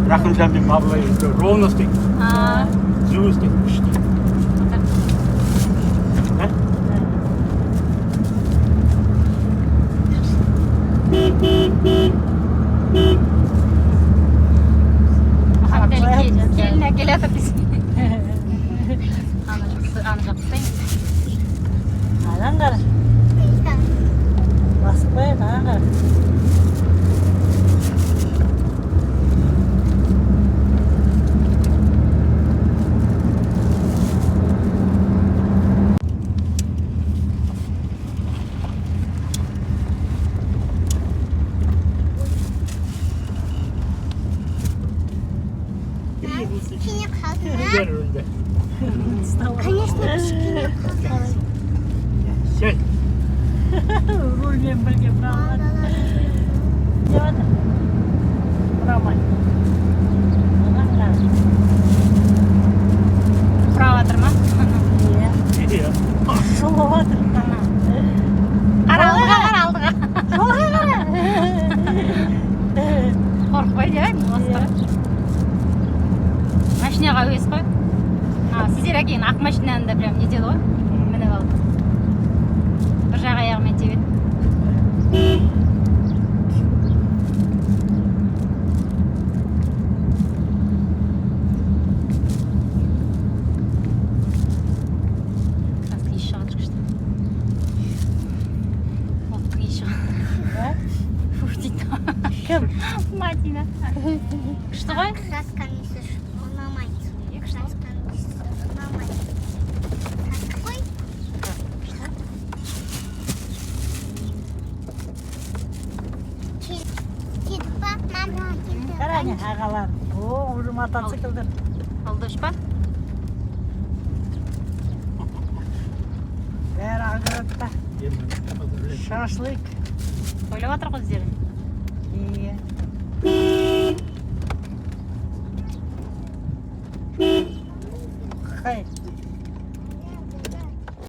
Рахымжан мен абылай ровно істейді. Түзу істейді, күшті. Келін әкеле жатыр дейсің. Аны жақсылаймын. Адан қара. Басып қояды, адан қара. Конечно, кішкене Сядь. Рульмен бірге бұрамады. Девады. Бұрамай. Адан қара. Бұрап жатыр ма? Иә. Неде я? Шолып жатыр. Қара алдыға. Солға қара. Қорықпай деп осылар. Машинаға өз қой. Сіздер әкейін ақ машинаны да прям нетеді ғой. Мініп алып. Bir жақ аяғымен тебеді. Краска иіс шығады күшті. Оттың иіс шығады. Фух дейді. Кім? Матина. Күшті ғой? красканы сыш, ұнамайды. Красканы сыш, ұнамайды. Қой. Кетіп па? Мама, кетіп. Қаране ағалар. О, уже мотоциклдер. Алдыш па? Бәрі аңғырады. Шашлык. Ойлап жатыр ғой өздері. Иә. Қай.